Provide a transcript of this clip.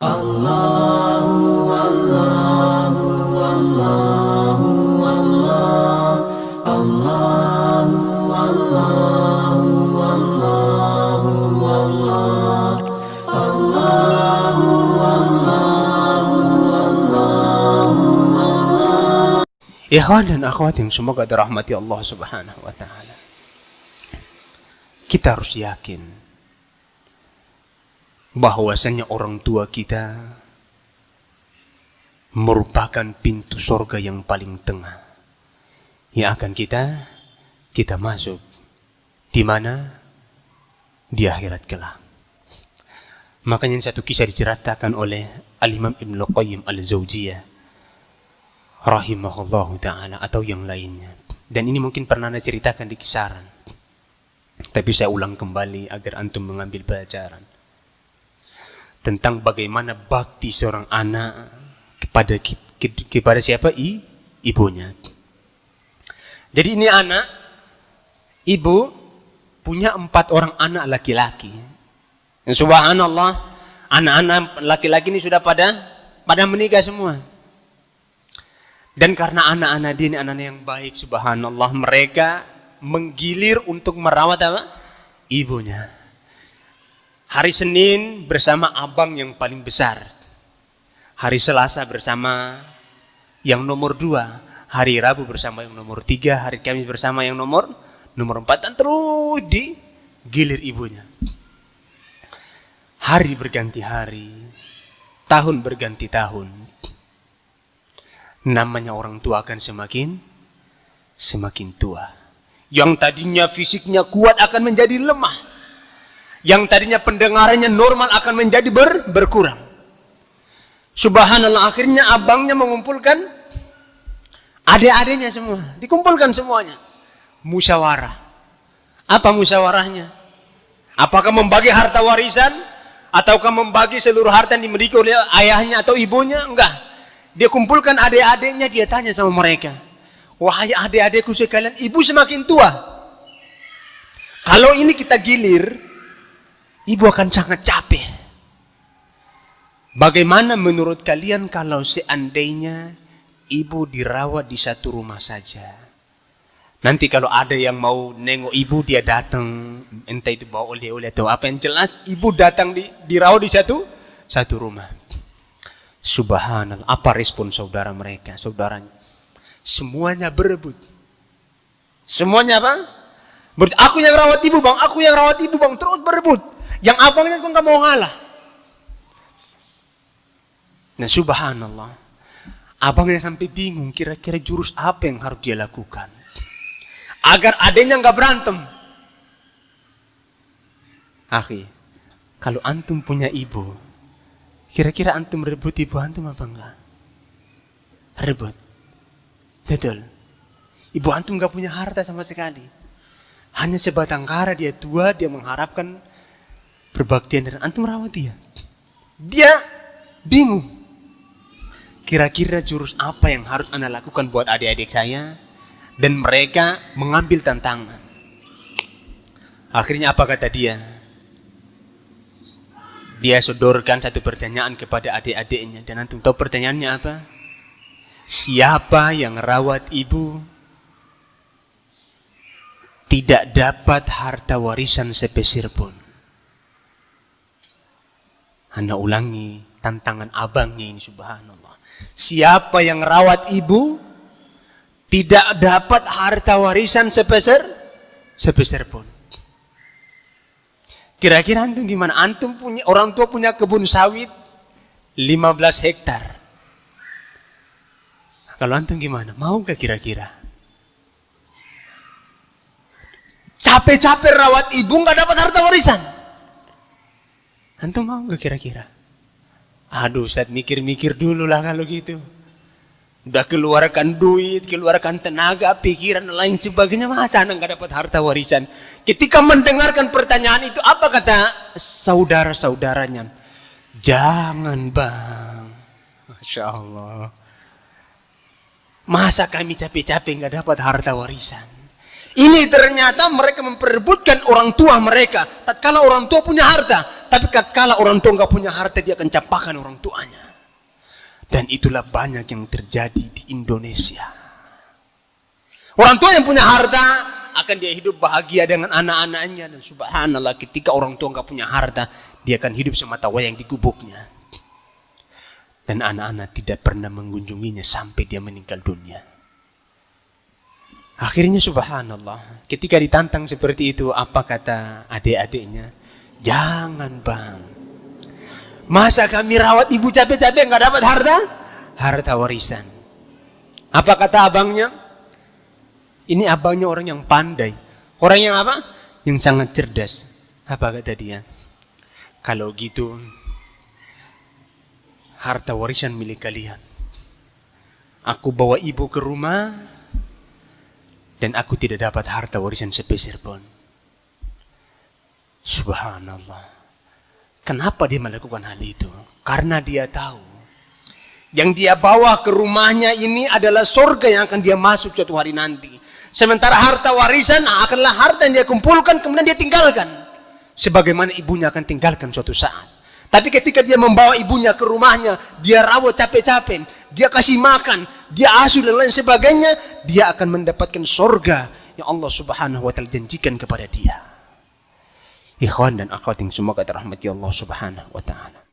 Allahu Allahu Allahu Allah Allahu Allahu Allahu Allah Allahu Allahu Allahu Allah. Ikhwan dan akhwat yang semoga dirahmati Allah Subhanahu wa taala. Kita harus yakin bahwasanya orang tua kita merupakan pintu surga yang paling tengah yang akan kita masuk di mana di akhirat kelak. Makanya satu kisah diceritakan oleh Al-Imam Ibnu Qayyim Al-Jauziyah rahimahullahu ta'ala atau yang lainnya. Dan ini mungkin pernah saya ceritakan di kisaran, tapi saya ulang kembali agar antum mengambil pelajaran tentang bagaimana bakti seorang anak kepada siapa? Ibunya. Jadi ini anak, ibu punya 4 orang anak laki-laki. Subhanallah, anak-anak laki-laki ini sudah pada menikah semua. Dan karena anak-anak dia ini anak-anak yang baik, subhanallah, mereka menggilir untuk merawat apa? Ibunya. Hari Senin bersama abang yang paling besar. Hari Selasa bersama yang nomor 2. Hari Rabu bersama yang nomor 3. Hari Kamis bersama yang nomor 4. Dan terus digilir ibunya. Hari berganti hari. Tahun berganti tahun. Namanya orang tua akan semakin tua. Yang tadinya fisiknya kuat akan menjadi lemah. Yang tadinya pendengarannya normal akan menjadi berkurang. Subhanallah, akhirnya abangnya mengumpulkan adik-adiknya semua. Dikumpulkan semuanya. Musyawarah. Apa musyawarahnya? Apakah membagi harta warisan? Ataukah membagi seluruh harta yang dimiliki oleh ayahnya atau ibunya? Enggak. Dia kumpulkan adik-adiknya, dia tanya sama mereka. Wahai adik-adikku sekalian, ibu semakin tua. Kalau ini kita gilir, ibu akan sangat capek. Bagaimana menurut kalian kalau seandainya ibu dirawat di satu rumah saja? Nanti kalau ada yang mau nengok ibu, dia datang, entah itu bawa oleh-oleh atau apa, yang jelas ibu datang dirawat di satu rumah. Subhanallah, apa respon saudara mereka, saudaranya? Semuanya berebut. Semuanya apa? Aku yang rawat ibu bang, aku yang rawat ibu bang, terus berebut. Yang abangnya kok nggak mau ngalah. Nah subhanallah, abangnya sampai bingung kira-kira jurus apa yang harus dia lakukan agar adanya nggak berantem. Akhi, kalau antum punya ibu, kira-kira antum rebut ibu antum apa enggak? Rebut. Betul. Ibu antum nggak punya harta sama sekali. Hanya sebatang kara, dia tua, dia mengharapkan berbaktian dan antum rawat dia. Dia bingung. Kira-kira jurus apa yang harus anda lakukan buat adik-adik saya? Dan mereka mengambil tantangan. Akhirnya apa kata dia? Dia sodorkan satu pertanyaan kepada adik-adiknya. Dan antum tahu pertanyaannya apa? Siapa yang rawat ibu tidak dapat harta warisan sepeser pun? Anda ulangi tantangan abangnya ini, subhanallah. Siapa yang rawat ibu tidak dapat harta warisan sepeser pun. Kira-kira antum gimana? Antum punya, orang tua punya kebun sawit 15 hektar. Kalau antum gimana? Mau gak kira-kira? Capek-capek rawat ibu gak dapat harta warisan. Antum mau gak kira-kira? Aduh Ustaz, mikir-mikir dulu lah kalau gitu. Udah keluarkan duit, keluarkan tenaga, pikiran, lain sebagainya. Masa anak gak dapat harta warisan? Ketika mendengarkan pertanyaan itu, apa kata saudara-saudaranya? Jangan bang. Masya Allah. Masa kami capek-capek gak dapat harta warisan? Ini ternyata mereka memperebutkan orang tua mereka. Tatkala orang tua punya harta, Tapi kala orang tua nggak punya harta, dia akan campakkan orang tuanya. Dan itulah banyak yang terjadi di Indonesia. Orang tua yang punya harta akan dia hidup bahagia dengan anak-anaknya, dan subhanallah ketika orang tua nggak punya harta, dia akan hidup semata wayang di gubuknya. Dan anak-anak tidak pernah mengunjunginya sampai dia meninggal dunia. Akhirnya subhanallah, ketika ditantang seperti itu, apa kata adik-adiknya? Jangan bang, masa kami rawat ibu capek-capek nggak dapat harta? Harta warisan. Apa kata abangnya? Ini abangnya orang yang pandai. Orang yang apa? Yang sangat cerdas. Apa kata dia? Kalau gitu, harta warisan milik kalian. Aku bawa ibu ke rumah, dan aku tidak dapat harta warisan sepeser pun. Subhanallah. Kenapa dia melakukan hal itu? Karena dia tahu yang dia bawa ke rumahnya ini adalah surga yang akan dia masuk suatu hari nanti. Sementara harta warisan akanlah harta yang dia kumpulkan kemudian dia tinggalkan. Sebagaimana ibunya akan tinggalkan suatu saat. Tapi ketika dia membawa ibunya ke rumahnya, dia rawat capek-capek, dia kasih makan, dia asuh dan lain sebagainya, dia akan mendapatkan surga yang Allah Subhanahu wa taala janjikan kepada dia. Ikhwan dan akhwat yang semoga dirahmati Allah Subhanahu wa taala.